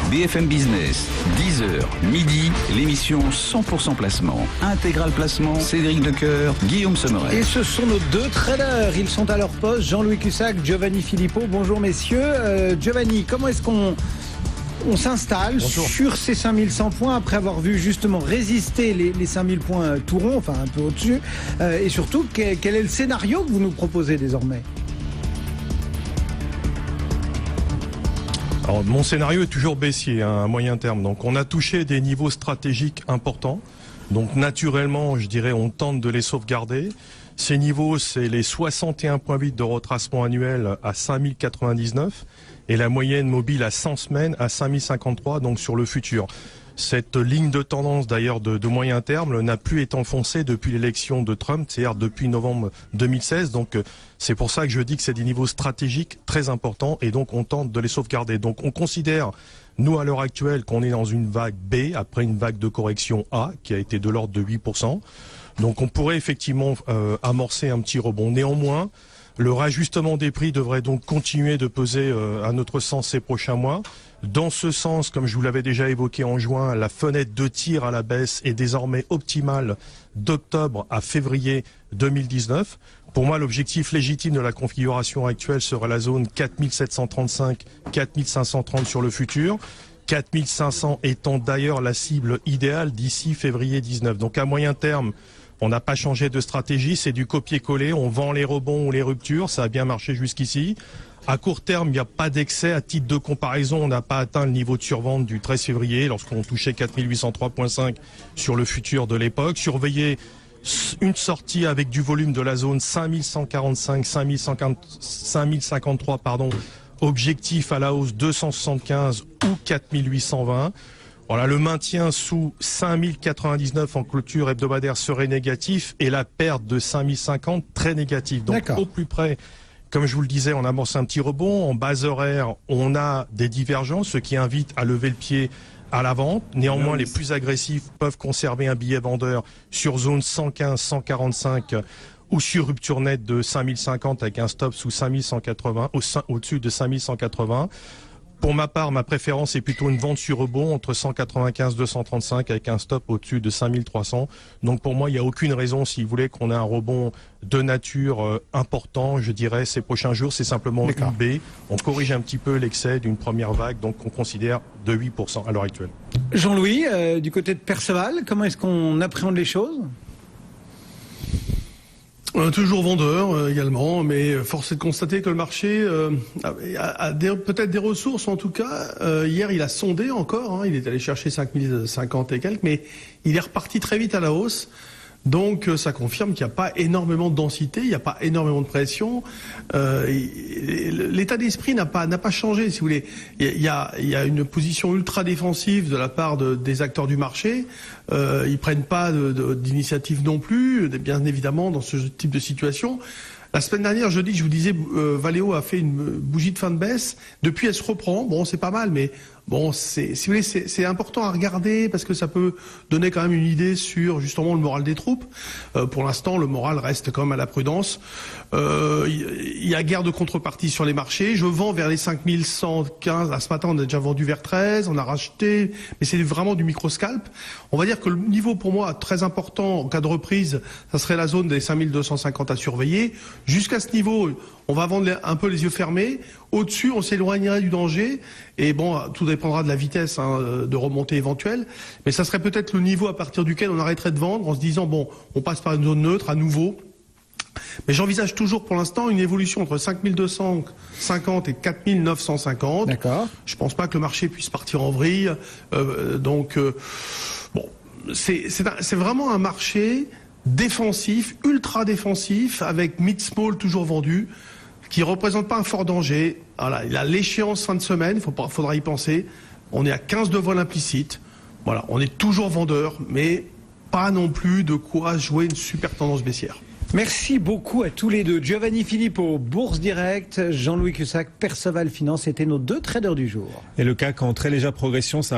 BFM Business, 10h, midi, l'émission 100% placement. Intégral placement, Cédric Decoeur, Guillaume Sommeret. Et ce sont nos deux traders. Ils sont à leur poste, Jean-Louis Cussac, Giovanni Filippo. Bonjour messieurs. Giovanni, comment est-ce qu'on s'installe sur ces 5100 points après avoir vu justement résister les 5000 points tout rond, enfin un peu au-dessus, et surtout quel est le scénario que vous nous proposez désormais? Alors, mon scénario est toujours baissier à moyen terme, donc on a touché des niveaux stratégiques importants, donc naturellement je dirais on tente de les sauvegarder. Ces niveaux, c'est les 61,8 de retracement annuel à 5099 et la moyenne mobile à 100 semaines à 5053, donc sur le futur. Cette ligne de tendance d'ailleurs de moyen terme n'a plus été enfoncée depuis l'élection de Trump, c'est-à-dire depuis novembre 2016. Donc c'est pour ça que je dis que c'est des niveaux stratégiques très importants et donc on tente de les sauvegarder. Donc on considère, nous à l'heure actuelle, qu'on est dans une vague B après une vague de correction A qui a été de l'ordre de 8%. Donc on pourrait effectivement amorcer un petit rebond. Néanmoins, le réajustement des prix devrait donc continuer de peser à notre sens ces prochains mois. Dans ce sens, comme je vous l'avais déjà évoqué en juin, la fenêtre de tir à la baisse est désormais optimale d'octobre à février 2019. Pour moi, l'objectif légitime de la configuration actuelle serait la zone 4735-4530 sur le futur. 4500 étant d'ailleurs la cible idéale d'ici février 19. Donc à moyen terme, on n'a pas changé de stratégie, c'est du copier-coller, on vend les rebonds ou les ruptures, ça a bien marché jusqu'ici. À court terme, il n'y a pas d'excès. À titre de comparaison, on n'a pas atteint le niveau de survente du 13 février lorsqu'on touchait 4803,5 sur le futur de l'époque. Surveiller une sortie avec du volume de la zone 5145, 5053, objectif à la hausse 275 ou 4820. Voilà, le maintien sous 5099 en clôture hebdomadaire serait négatif et la perte de 5050 très négative. Donc au plus près, comme je vous le disais, on amorce un petit rebond. En base horaire, on a des divergences, ce qui invite à lever le pied à la vente. Néanmoins, les plus agressifs peuvent conserver un billet vendeur sur zone 115, 145 ou sur rupture nette de 5050 avec un stop sous 5180, au-dessus de 5180. Pour ma part, ma préférence est plutôt une vente sur rebond entre 195 235 avec un stop au-dessus de 5300. Donc pour moi, il n'y a aucune raison, si vous voulez, qu'on ait un rebond de nature important, je dirais, ces prochains jours. C'est simplement une B. On corrige un petit peu l'excès d'une première vague, donc on considère de 8% à l'heure actuelle. Jean-Louis, du côté de Perceval, comment est-ce qu'on appréhende les choses ? Toujours vendeur également, mais force est de constater que le marché a peut-être des ressources en tout cas. Hier, il a sondé encore, il est allé chercher 5050 et quelques, mais il est reparti très vite à la hausse. Donc ça confirme qu'il n'y a pas énormément de densité, il n'y a pas énormément de pression. L'état d'esprit n'a pas changé, si vous voulez. Il y a une position ultra défensive de la part des acteurs du marché. Ils prennent pas d'initiative non plus, bien évidemment, dans ce type de situation. La semaine dernière, jeudi, je vous disais, Valeo a fait une bougie de fin de baisse. Depuis, elle se reprend. Bon, c'est pas mal, mais bon, si vous voulez, c'est important à regarder parce que ça peut donner quand même une idée sur justement le moral des troupes. Pour l'instant, le moral reste quand même à la prudence. Il y a guère de contrepartie sur les marchés. Je vends vers les 5115. À ce matin, on a déjà vendu vers 13. On a racheté, mais c'est vraiment du micro-scalp. On va dire que le niveau pour moi très important en cas de reprise, ça serait la zone des 5250 à surveiller. Jusqu'à ce niveau, on va vendre un peu les yeux fermés. Au-dessus, on s'éloignerait du danger. Et bon, tout dépendra de la vitesse de remontée éventuelle. Mais ça serait peut-être le niveau à partir duquel on arrêterait de vendre en se disant, bon, on passe par une zone neutre à nouveau. Mais j'envisage toujours pour l'instant une évolution entre 5250 et 4950. D'accord. Je pense pas que le marché puisse partir en vrille. Bon, c'est vraiment un marché défensif, ultra défensif, avec mid-small toujours vendu, qui représente pas un fort danger. Voilà, il a l'échéance fin de semaine, faudra y penser. On est à 15 de vol implicite. Voilà, on est toujours vendeur, mais pas non plus de quoi jouer une super tendance baissière. Merci beaucoup à tous les deux. Giovanni Filippo, Bourse Direct, Jean-Louis Cussac, Perceval Finance, c'était nos deux traders du jour. Et le CAC en très légère progression s'arrête.